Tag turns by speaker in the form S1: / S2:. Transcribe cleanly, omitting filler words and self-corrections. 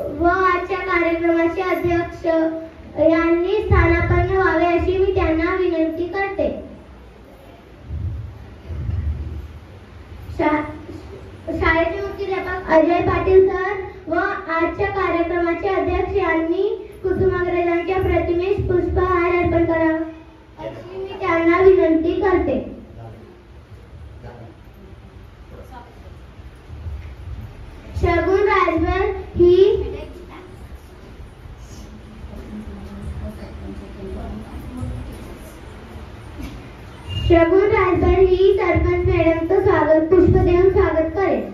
S1: व आजच्या कार्यक्रमाचे अध्यक्ष यांनी स्थानापन्न व्हावे अशी मी त्यांना विनंती करते. शाळेचे मुख्याध्यापक अजय पाटील सर व आजच्या कार्यक्रमाचे अध्यक्ष यांनी कुसुमाग्रजांच्या प्रतिमेस पुष्पहार अर्पण करावा अशी मी त्यांना विनंती करते. शगुन राजभर ही सरपंच मॅडमचं स्वागत पुष्प देऊन स्वागत करेल.